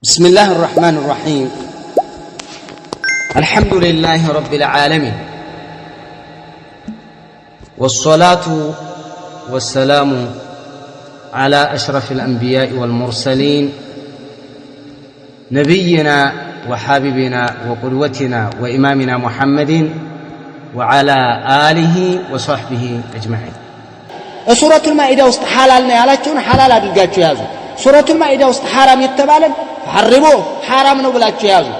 بسم الله الرحمن الرحيم. الحمد لله رب العالمين، والصلاة والسلام على أشرف الأنبياء والمرسلين نبينا وحبيبنا وقدوتنا وإمامنا محمد وعلى آله وصحبه أجمعين. سورة المائدة وسط حلالنا يالاتشون حلال أدلقاتشو يازو. سورة المائدة وسط حرام يتبالن فحرموه حرام نبلاتشو يازو،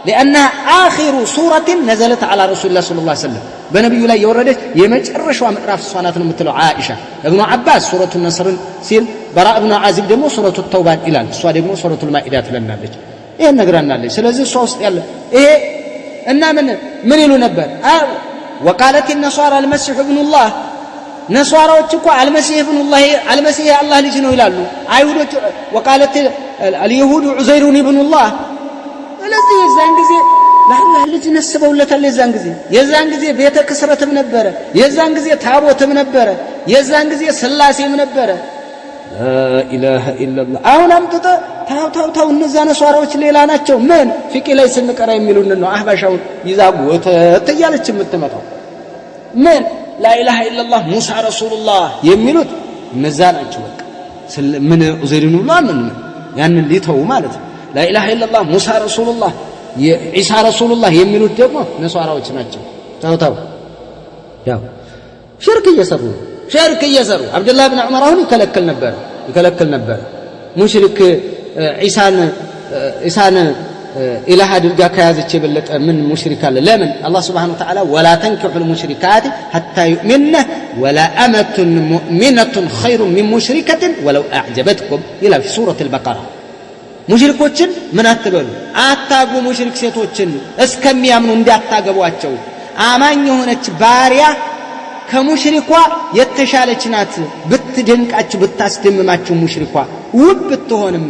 لأنها آخر سورة نزلت على رسول الله صلى الله عليه وسلم. بنبي الله يوردت يمجرشوا مقراف الصوانات المتلو عائشة ابن عباس سورة النصر سيل، براء ابن عازب دمو سورة التوبة إلال، السوا دمو سورة المائدة لنالج. إيه نقرأنا لي سلازي الصوص يلا إيه إنا من يلو نبر وقالت النصارى المسيح ابن الله، نصاراዎች እኮ المسيح ابن الله المسيح الله ልጅ ነው ይላሉ አይሁዶች። وقالت اليهود عزير ابن الله። ስለዚህ የዛን ጊዜ ለአላህ ልጅ ነስበውለታል። የዛን ጊዜ ቤተ ክስረትም ነበረ፣ የዛን ጊዜ ታቦትም ነበረ፣ የዛን ጊዜ ስላሴም ነበረ። لا اله الا الله። አሁን አምጥቶ ታው እነዛ ነሷራዎች ሌላ ናቸው። ምን ፍቂ ላይ ስንቀራ የሚሉን ነው። አህባሻውን ይዛጉ ተያለች የምትመጣው ምን لا إله إلا الله موسى رسول الله يميلوت نزالاتشو بقى من عزيرين الله من يعني اللي تو مالت لا إله إلا الله موسى رسول الله عيسى رسول الله يميلوت ደግሞ ነሷራዎች ናቸው። ታው ያው ሽርክ እየሰሩ አብዱላህ ኢብኑ ዑመር አሁን ይከለከል ነበር ሙሽሪክ ኢሳን إلى هذا الجاك هذا الشيء من مشرك الله لمن الله سبحانه وتعالى ولا تنكحوا المشركات حتى يؤمنن ولا أمة مؤمنة خير من مشركة ولو أعجبتكم إلى في سورة البقرة. مشركوتشن من أتقوا مشرك سيتوتشن اسكم يامنون دي أتقوا أتشو آمان يهونت باريا كمشركوا يتشالچنات بتدنك أتشو بتستم ماتشو مشركوا وبتهونم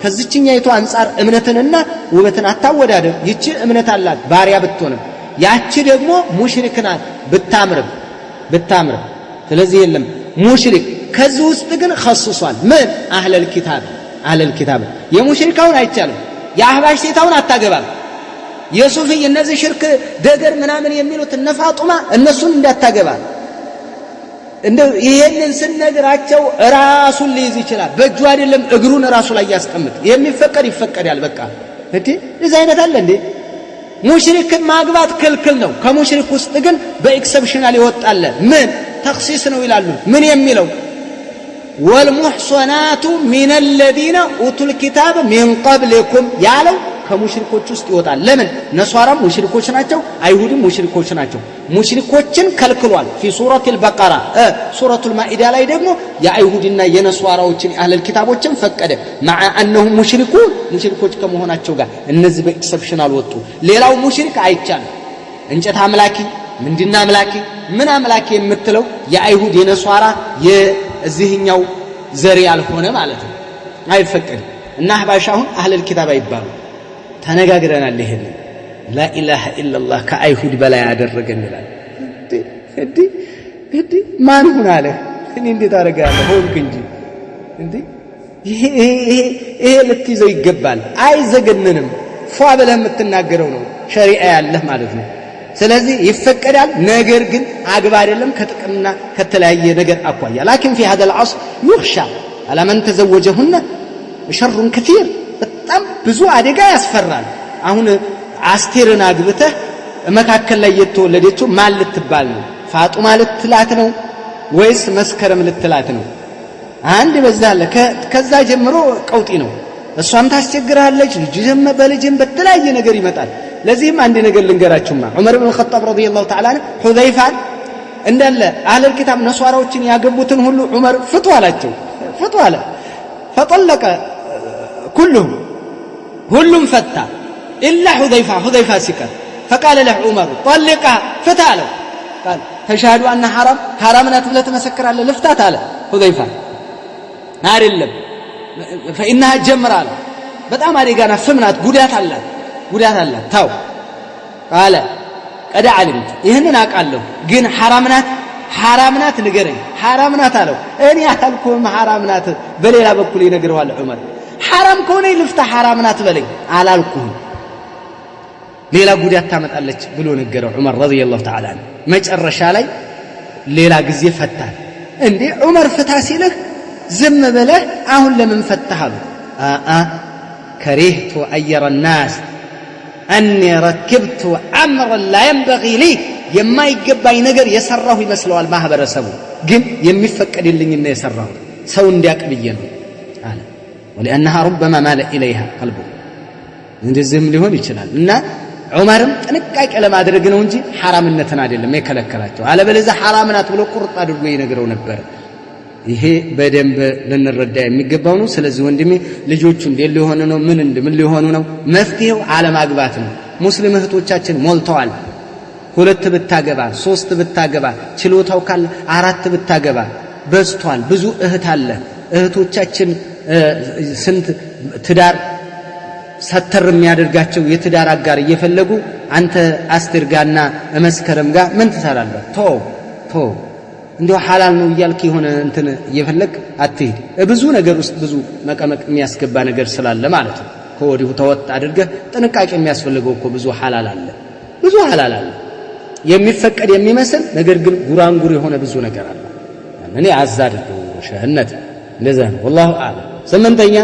ከዚህኛይቱ አንፃር እምነትንና ውበትን አታወዳደር። ይቺ እምነት አላት ባሪያ ብትሆንም፣ ያቺ ደግሞ ሙሽሪክ ናት ብታምርም። ስለዚህ የለም ሙሽሪክ። ከዚህ ውስጥ ግን خصصዋል ምን አህለል ኪታብ የሙሽሪካውን አይቻልም። የአህባሽ ሴታውን አታገባም። የሱፊ እነዚህ ሽርክ ደገር ምናምን የሚሉት እነ ፋጡማ እነሱን እንዳታገባ። እንደው ይሄንን ስነግራቸው ራሱን ሊይዝ ይችላል። በእጁ አይደለም እግሩን ራሱ ላይ ያስቀምጥ። የሚፈቀድ ይፈቀዳል። በቃ እንዴ እዚህ አይነት አለ እንዴ? ሙሽሪክን ማግባት ክልክል ነው። ከሙሽሪክ ውስጥ ግን በኤክሰፕሽናል ይወጣል። ምን ተخصيص ነው ይላሉ። ምን የሚለው والمحصنات من الذين اوتوا الكتاب من قبلكم ያለው ከሙሽሪኮች ውስጥ ይወጣል። ለምን ነሷራም ሙሽሪኮች ናቸው፣ አይሁድም ሙሽሪኮች ናቸው። ሙሽሪኮችን ከልክሏል። في سورة البقرة سورة المائدة ላይ ደግሞ የአይሁድና የነሷራዎችን አህለል ኪታቦችን ፈቀደ። مع انهم ሙሽሪኮች ከመሆናቸው ጋር እነዚህ በኤክሰፕሽናል ወጡ። ሌላው ሙሽሪክ አይቻልም። እንጨት አምላኪ ምንድና አምላኪ ምን አምላኪ የምትለው የአይሁድ የነሷራ የዚህኛው ዘር ያልሆነ ማለት ነው አይፈቀድም። እና አህባሻውን አህለል ኪታብ አይባሉ ተነጋግረናል። ይሄን لا اله الا الله ከአይሁድ በላይ ያደረገን ይላል። እንዴ ማን ሆነ አለ እኔ እንዴት አደርጋለሁ ሆንክ እንጂ እንዴ ይሄ ልትይዘው ይገባል። አይዘገነንም። ፏ ብለህ የምትናገረው ነው ሸሪዓ ያለህ ማለት ነው። ስለዚህ ይፈቀዳል። ነገር ግን አግባ አይደለም ከጥቅምና ከተለያየ ነገር አኳያ لكن في هذا العصر يخشى على من تزوجهن شر كثير በጣም ብዙ አደጋ ያስፈራል። አሁን አስቴርን አግብተህ መካከል ላይ የተወለደችው ማን ልትባል ነው? ፋጡማ ልትላት ነው ወይስ መስከረም ልትላት ነው? አንድ በዛለ ከዛ ጀምሮ ቀውጢ ነው። እሷም ታስቸግራለች። ልጅም በልጅም በተለያየ ነገር ይመጣል። ለዚህም አንድ ነገር ልንገራችሁማ ዑመር ኢብኑ ኸጣብ ረዲየላሁ ተዓላ ሁዘይፋን እንዳለ አህለል ኪታብ ነሷራዎችን ያገቡትን ሁሉ ዑመር ፍቱ አላቸው። ፍቱ አለ فطلق كلهم ሁሉም ፈታ إلا حذيفة سكر فقال له عمر طلقها فتاله قال تشهد أن حرام نات بلا تمسكر على لفتات على حذيفة نار اللب فإنها جمرة በጣም አደጋና ፍምናት ጉዳት አላት ታው قال قد علمت ይሄንን አቃለሁ ግን حرام نات ንገረኝ حرام نات አለው። እኔ አልኩም حرام نات በሌላ በኩል ይነግረዋል ዑመር حرام كوني لفت حرامنا تبلي على الكون ሌላ ጉዳት ታመጣለች ብሎ ነገረው ዑመር ረዲየላሁ ተዓላ ዐንሁ መጨረሻ ላይ ሌላ ጊዜ ፈታል እንዴ ዑመር ፍታ ሲልህ ዝም ብለህ አሁን ለምን ፈታህ كرهت أن يرى الناس أني ركبت أمرا لا ينبغي لي የማይገባኝ ነገር የሰራሁ ይመስለዋል ማህበረሰቡ ግን የሚፈቀድልኝ እና የሰራሁ ሰው እንዲያቅ ብዬ ነው አለ ولأنها ربما مال إليها قلبه እንደዚህም ሊሆን ይችላል እና ዑመርም ጥንቃቄ ለማድረግ ነው እንጂ ሐራምነትን አይደለም የከለከላቸው አለበለዚያ ሐራምናት ብሎ ቁርጥ አድርጎ ይነግረው ነበር ይሄ በደንብ ልንረዳ የሚገባው ነው ስለዚህ ወንድሜ ልጆቹ እንዴት ሊሆኑ ነው ምን ሊሆኑ ነው መፍትሄው አለማግባት ነው ሙስሊም እህቶቻችን ሞልተዋል 2 ብታገባ 3 ብታገባ ችሎታው ካለ 4 ብታገባ በዝቷል ብዙ እህት አለ እህቶቻችን ስንት ትዳር ሰተር የሚያደርጋቸው የትዳር አጋር እየፈለጉ አንተ አስተርጋና መስከረም ጋር ምን ትሰራለህ ቶ እንደው ሐላል ነው ይያልክ የሆነ እንትን እየፈለክ አትሄድ ብዙ ነገር ውስጥ ብዙ መቀመቅ የሚያስገባ ነገር ስላለ ማለት ነው ከወዲሁ ተወጥ አድርገህ ጥንቃቄ የሚያስፈልገው እኮ ብዙ ሐላል አለ የሚፈቀድ የሚመስል ነገር ግን ጉራንጉር የሆነ ብዙ ነገር አለ እኔ አዛድው ሸህነት እንደዛ ነው والله اعلم ስምንተኛ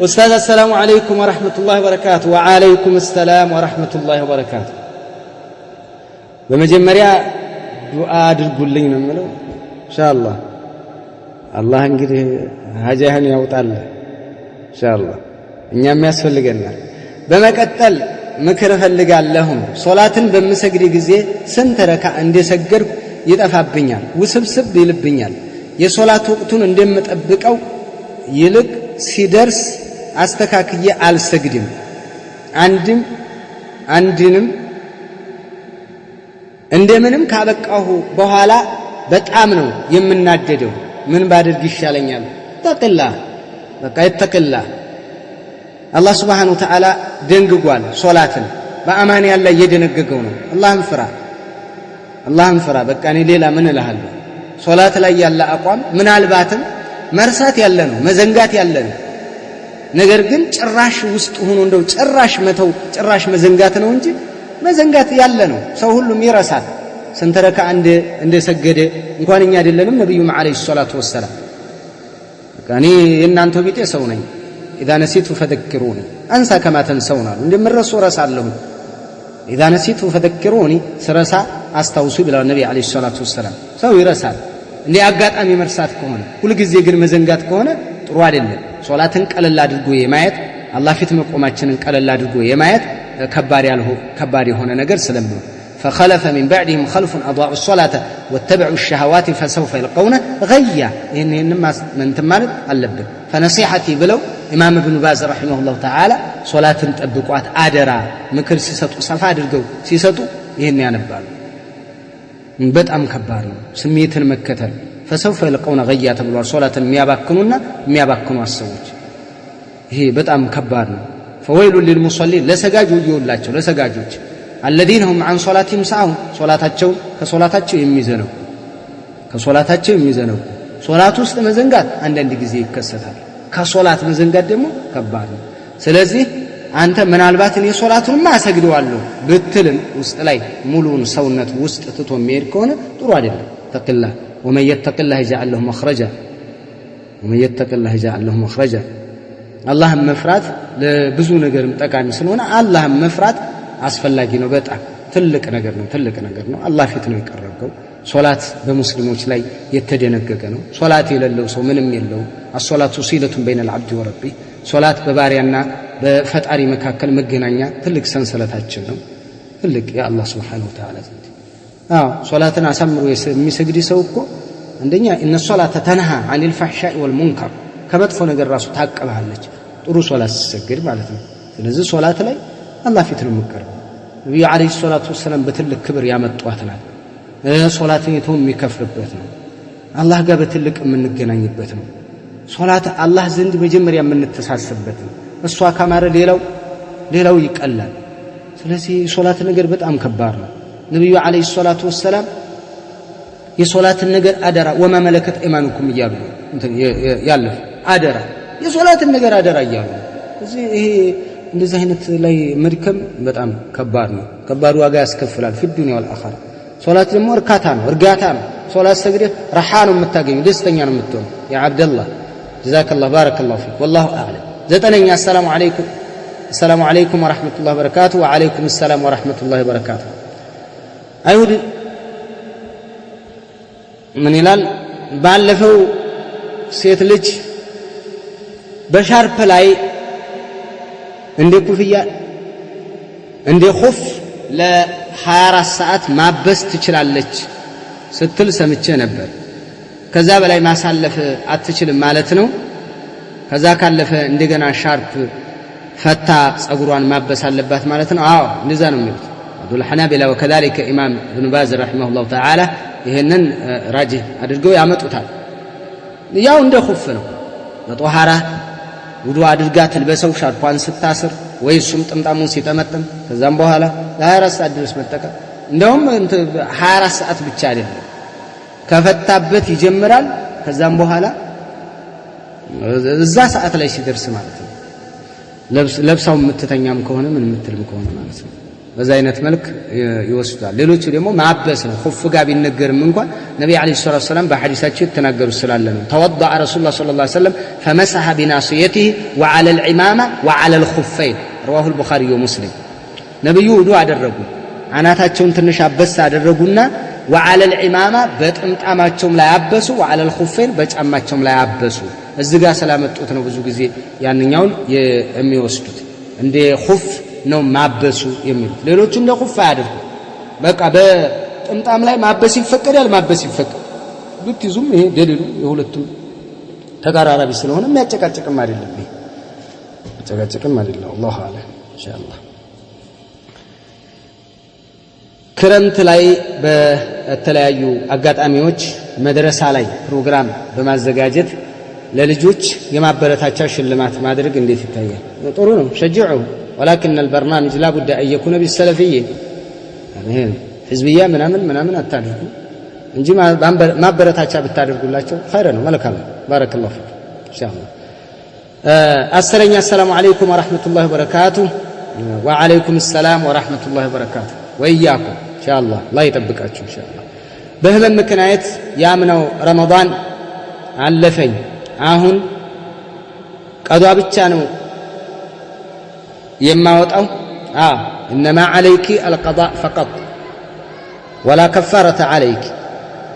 أستاذ السلام عليكم ورحمة الله وبركاته وعليكم السلام ورحمة الله وبركاته بمجمريا دعاء أدرقلين نملو إن شاء الله انقره هجاهن يوطال إن شاء الله إنيام يسفل لقنا بمكتل مكر فلقال لهم صلاة بمسجد قزي سنترك عندي سجر يتفاب بنيال وسبسب يلب بنيال يصلاة وقتون اندم متأبك أو يلق سيدرس አስተካክዬ አልሰግድም አንድንም እንደምንም ካበቃሁ በኋላ በጣም ነው የምናደደው ምን ባደርግ ይሻለኛል ተቀላ በቃ ይተቀላ አላህ Subhanahu Wa Ta'ala ደንግጓል ሶላትን በአማን ያለ እየደነገገው ነው አላህን ፍራ በቃ እኔ ሌላ ምን እልሃለሁ ሶላት ላይ ያለ አቋም ምናልባትም መርሳት ያለ ነው መዘንጋት ያለ ነው ነገር ግን ጭራሽ ውስጥ ሆኖ እንደው ጭራሽ መተው ጭራሽ መዘንጋት ነው እንጂ መዘንጋት ያለ ነው ሰው ሁሉም ይረሳል ስንተረካ እንደሰገደ እንኳን እኛ አይደለንም ነብዩም አለይሂ ሰላቱ ወሰለም ከኔ እናንተው ቢጤ ሰው ነኝ اذا نسيت فذكروني انسى كما تنسون እንደምረሱ ረሳለሁ اذا نسيت فذكروني ስረሳ አስታውሱ ብለው ነብዩ አለይሂ ሰላቱ ወሰለም ሰው ይረሳል እንዴ አጋጣሚ መርሳት ከሆነ ሁሉ ጊዜ ግን መዘንጋት ከሆነ ጥሩ አይደለም ሶላትን ቀለል አድርጎ የማየት አላህ ፊት መቆማችንን ቀለል አድርጎ የማየት ከባድ የሆነ ነገር ስለምን فخلف من بعدهم خلف اضاعوا الصلاه واتبعوا الشهوات فسوف يلقون غيا انما من تمالت አለብን فنصيحتي ብለው ኢማም ኢብኑ ባዝ رحمه الله تعالى ሶላትን ጠብቋት አደራ ምክር ሲሰጡ ሰፋ አድርገው ሲሰጡ ይሄን ያነባሉ በጣም ከባድ ነው ስሜትን መከተል فسوف يلقون غيا ተብሏል ሶላትን የሚያባክኑ አሰዎች ይሄ በጣም ከባድ ነው فويل للمصلين ለሰጋጆች الذين هم عن صلاتهم ساهون ከሶላታቸው የሚዘነው ሶላት ውስጥ መዘንጋት አንዳንድ ጊዜ ይከሰታል ከሶላት መዘንጋት ደግሞ ከባድ ነው ስለዚህ አንተ ምናልባት እኔ ሶላቱንማ አሰግደዋለሁ ብትልም ውስጥ ላይ ሙሉን ሰውነት ውስጥ ትቶ የሚሄድ ከሆነ ጥሩ አይደለም ተቅላ ومن يتق الله يجعل له مخرجا الله መፍራት ለብዙ ነገርም ጠቃሚ ስለሆነ አላህ መፍራት አስፈላጊ ነው በጣም ትልቅ ነገር ነው አላህ ፊት ነው የቀረበው ሶላት በሙስሊሞች ላይ የተደነገገ ነው ሶላት የሌለው ሰው ምንም የለው الصلاه وسيله بين العبد وربه ሶላት በባሪያና በፈጣሪ መካከል መገናኛ ትልቅ ሰንሰለታችን ነው ትልቅ የአላህ Subhanahu Wa Ta'ala ሶላትን አሳምሮ የሚሰግድ ሰው እኮ አንደኛ ان الصلاه تنهى عن الفحشاء والمنكر ከመጥፎ ነገር ራሱ ታቀባለች ጥሩ ሶላት ሲሰግድ ማለት ነው ስለዚህ ሶላት ላይ አላህ ፊት ነው የሚቀርበው ነብዩ አለይሂ ሰላቱ ወሰለም በትልቅ ክብር ያመጧት ናት ሶላትን የሚከፍርበት ነው አላህ ጋር በትልቅ የምንገናኝበት ነው ሶላት አላህ ዘንድ መጀመሪያ የምንተሳሰብበት ነው እሷ ካማረ ሌላው ይቀላል ስለዚህ ሶላት ነገር በጣም ከባድ ነው ነብዩ አለይሂ ሰላቱ ወሰለም የሶላትን ነገር አደራ ወማ መለከት ኢማኑኩም ይያሉ ያለፍ አደራ የሶላትን ነገር አደራ እያሉ እዚህ ይሄ እንደዚህ አይነት ላይ መድከም በጣም ከባድ ነው። ከባድ ዋጋ ያስከፍላል في الدنيا والآخرة። ሶላት ደግሞ እርካታ ነው፣ እርጋታ ነው። ሶላት ሰግደህ ረሓ ነው የምታገኘው፣ ደስተኛ ነው የምትሆነው። ያ አብደላህ ጀዛከላህ ባረከላሁ ፊክ والله أعلم። ዘጠነኛ السلام عليكم ورحمة الله وبركاته وعليكم السلام ورحمة الله وبركاته። አይሁድ ምን ይላል? ባለፈው ሴት ልጅ በሻርፕ ላይ እንደ ኩፍያ እንደ ኹፍ ለ24 ሰዓት ማበስ ትችላለች ስትል ሰምቼ ነበር። ከዛ በላይ ማሳለፍ አትችልም ማለት ነው? ከዛ ካለፈ እንደገና ሻርፕ ፈታ ጸጉሯን ማበስ አለባት ማለት ነው? አዎ እንደዛ ነው የሚሉት አብዱል ሐናቢላ ወከذلك ኢማም ኢብኑ ባዝ ረሂመሁላህ ተዓላ ይሄንን ራጅህ አድርገው ያመጡታል። ያው እንደ ኹፍ ነው። በጧሃራ ውዱ አድርጋ ትልበሰው ሻርፓን ስታስር ወይ እሱም ጥምጣሙን ሲጠመጥም ከዛም በኋላ ለ24 ሰዓት ድረስ መጠቀም። እንደውም 24 ሰዓት ብቻ አይደለም ከፈታበት ይጀምራል። ከዛም በኋላ እዛ ሰዓት ላይ ሲደርስ ማለት ነው ለብሳው የምትተኛም ከሆነ ምን የምትልም ከሆነ ማለት ነው በዛ አይነት መልክ ይወስዳል። ሌሎቹ ደግሞ ማበስ ነው። ኹፍ ጋር ቢነገርም እንኳን ነብዩ አለይሂ ሰላቱ ሰላም በሐዲሳቸው ተናገሩ ስላለ ነው። ተወضأ ረሱላህ ሰለላሁ ዐለይሂ ወሰለም فمسح بناصيته وعلى العمامة وعلى الخفين رواه البخاري ومسلم። ነብዩ ውዱ አደረጉ፣ አናታቸውን ትንሽ አበስ አደረጉና وعلى العمامة በጥምጣማቸውም ላይ አበሱ وعلى الخفين በጫማቸውም ላይ አበሱ። እዚህ ጋር ሰላመጡት ነው ብዙ ጊዜ ያንኛውን የሚወስዱት እንደ ኹፍ ነው ማበሱ የሚሉት። ሌሎቹ እንደ ኹፍ አያደርጉ። በቃ በጥምጣም ላይ ማበስ ይፈቀዳል፣ ማበስ ይፈቀዳል። ብትይዙም ይሄ ደሊሉ የሁለቱም ተቀራራቢ ስለሆነ የሚያጨቃጭቅም አይደለም። ይሄ የሚያጨቃጭቅም አይደለም። አላሁ አለም ኢንሻአላህ። ክረምት ላይ በተለያዩ አጋጣሚዎች መድረሳ ላይ ፕሮግራም በማዘጋጀት ለልጆች የማበረታቻ ሽልማት ማድረግ እንዴት ይታያል? ጥሩ ነው። ሸጅዑ ولكن البرنامج لا بد أن يكون بالسلفية يعني حزبية ምናምን አታድርጉ እንጂ ማበረታቻ ብታደርጉላቸው ኸይር ነው፣ መልካም ነው። ባረከላሁ ፊክ ኢንሻአላህ። አስረኛ السلام عليكم ورحمة الله وبركاته وعليكم السلام ورحمة الله وبركاته وإياكم ኢንሻአላህ ላይ ይጠብቃችሁ ኢንሻአላህ። በህመም ምክንያት ያምነው ረመዳን አለፈኝ፣ አሁን ቀዷ ብቻ ነው የማወጣው። إنما عليك القضاء فقط ولا كفارة عليك።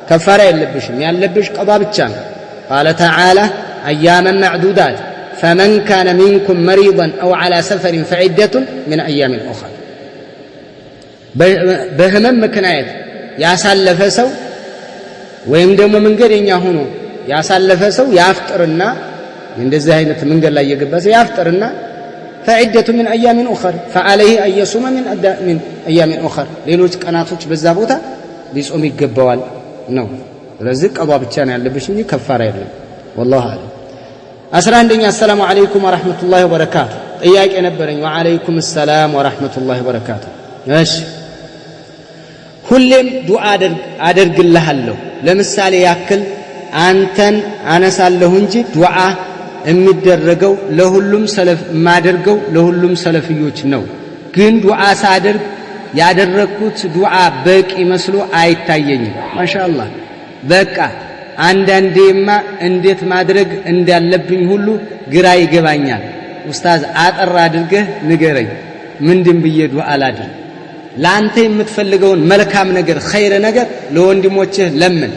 كفارة يلبشم يلبش قضاء بتشان. قال تعالى أياما معدودات فمن كان منكم مريضا أو على سفر فعدة من أيام أخرى. بهمم مكنايت ያሳለፈ ሰው ወይም ደግሞ መንገደኛ ሆኖ ያሳለፈ ሰው ያፍጥርና እንደዚህ አይነት መንገድ ላይ የገባ ሰው ያፍጥርና فعدة من أيام أخرى فعليه أن يصوم من أيام أخرى ሌሎች ቀናቶች በዛ ቦታ ሊጾም ይገባዋል ነው። ስለዚህ ቀዷ ብቻ ነው ያለብሽ እንጂ ከፋራ የለም። والله أعلم። 11ኛ السلام عليكم ورحمة الله وبركاته። ጥያቄ ነበረኝ። وعليكم السلام ورحمة الله وبركاته። እሺ ሁሌም ዱዓ አደርግልሃለሁ። ለምሳሌ ያክል አንተን አነሳለሁ እንጂ ዱዓ የሚደረገው ለሁሉም ሰለፍ ማደርገው ለሁሉም ሰለፊዮች ነው። ግን ዱዓ ሳደርግ ያደረኩት ዱዓ በቂ መስሎ አይታየኝም። ማሻአላህ በቃ አንዳንዴማ እንዴት ማድረግ እንዳለብኝ ሁሉ ግራ ይገባኛል። ኡስታዝ አጠር አድርገህ ንገረኝ፣ ምንድን ብዬ ዱዓ ላድርግ? ለአንተ የምትፈልገውን መልካም ነገር ኸይር ነገር ለወንድሞችህ ለምን።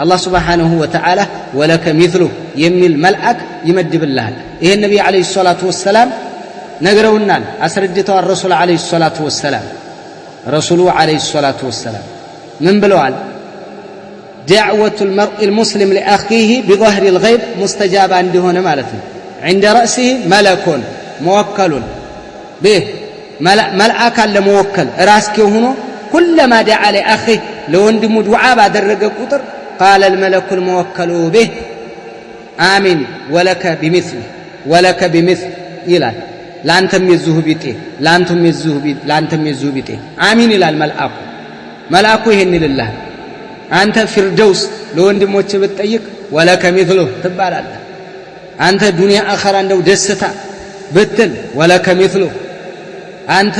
አላህ ሱብሓነሁ ወተዓላ ወለከ ሚስሉ የሚል መልአክ ይመድብልሃል። ይሄ ነብዩ አለይሂ ሰላቱ ወሰላም ነግረውናል፣ አስረድተዋል። ረሱሉ አለይሂ ሰላቱ ወሰላም ምን ብለዋል? ዳዕወቱል መርኢል ሙስሊም ሊአኺሂ ቢظهር الغيب ሙስተጃባ እንደሆነ ማለት ነው። عند رأسه ملك موكل به መልአክ አለ መወከል ራስከው ሆኖ ኩለማ دعا لأخيه ለወንድሙ ዱዓ ባደረገ ቁጥር قال الملك الموكل به آمين ولك بمثل ይላል። ላንተም የዙህ ቢጤ አሚን ይላል መልአኩ ይሄን ይልልሃል። አንተ ፊርደውስ ለወንድሞች ብትጠይቅ ወለከ ሚስሉ ትባላለህ። አንተ ዱንያ አኸራ እንደው ደስታ ብትል ወለከ ሚስሉ አንተ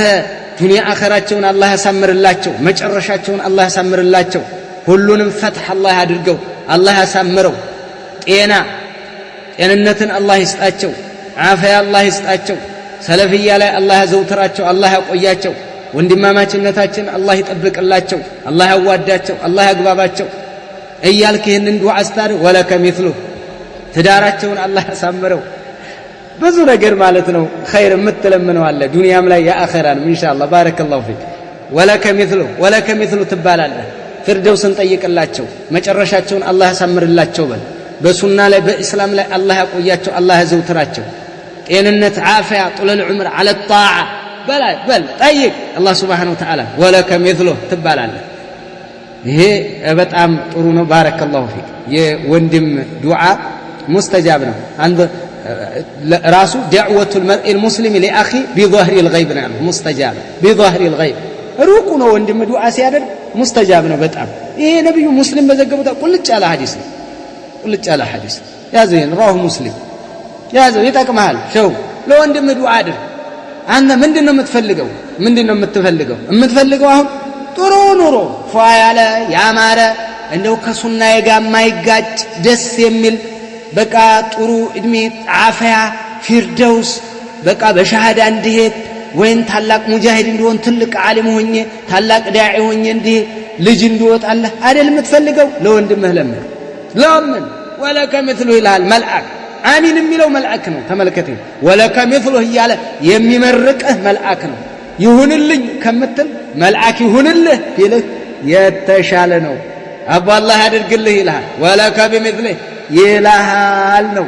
ዱንያ አኸራቸውን አላህ ያሳምርላቸው መጨረሻቸውን አላህ ያሳምርላቸው ሁሉንም ፈትህ አላህ ያድርገው አላህ ያሳምረው ጤንነትን አላህ ይስጣቸው ዓፊያ አላህ ይስጣቸው ሰለፊያ ላይ አላህ ያዘውትራቸው አላህ ያቆያቸው ወንድማማችነታችን አላህ ይጠብቅላቸው አላህ ያዋዳቸው አላህ ያግባባቸው እያልክ ይህንን ዱዓ አስታር ወለከ ሚስሉ ትዳራቸውን አላህ ያሳምረው ብዙ ነገር ማለት ነው ኸይር የምትለምነው አለ ዱንያም ላይ የአኺራንም ኢንሻአላህ ባረከላሁ ፊክ ወለከ ሚስሉ ትባላለህ ፍርደውስን ጠይቅላቸው መጨረሻቸውን አላህ ያሳምርላቸው በል በሱና ላይ በእስላም ላይ አላህ ያቆያቸው አላህ ያዘውትራቸው ጤንነት ዓፊያ ጡለል ዑምር على الطاعه በል ጠይቅ አላህ Subhanahu Wa Ta'ala ወለከ ሚስሉ ትባላለህ ይሄ በጣም ጥሩ ነው ባረከላሁ ፊክ የወንድም ዱዓ ሙስተጃብ ነው አንድ ራሱ دعوة المرء المسلم لأخي بظهر الغيب ነው ሙስተጃብ بظهر الغيب ሩቁ ነው ወንድም ዱዓ ሲያደርግ ሙስተጃብ ነው በጣም ይሄ ነብዩ ሙስሊም በዘገቡት ቁልጭ ያለ ሐዲስ ያዘን رواه مسلم ያዘው ይጠቅማል ሸው ለወንድም ዱዓ አድርግ አንተ ምንድነው የምትፈልገው አሁን ጥሩ ኑሮ ፏያለ ያማረ እንደው ከሱና ጋር የማይጋጭ ደስ የሚል በቃ ጥሩ እድሜ ዓፊያ ፊርደውስ በቃ በሻሃዳ እንዲሄድ ወይን ታላቅ ሙጃሂድ እንዲሆን ትልቅ ዓሊም ሆኜ ታላቅ ዳዒ ሆኜ እንዲሄድ ልጅ እንዲወጣለህ አይደል የምትፈልገው ለወንድምህ ለምን ወለከ ሚስሉ ይላል መልአክ አሚን የሚለው መልአክ ነው ተመልከተ ወለከ ሚስሉ እያለ የሚመርቅህ መልአክ ነው ይሁንልኝ ከምትል መልአክ ይሁንልህ ይልህ የተሻለ ነው አባ አላህ ያድርግልህ ይልሃል ወለከ ቢሚስሊ ይልሃል ነው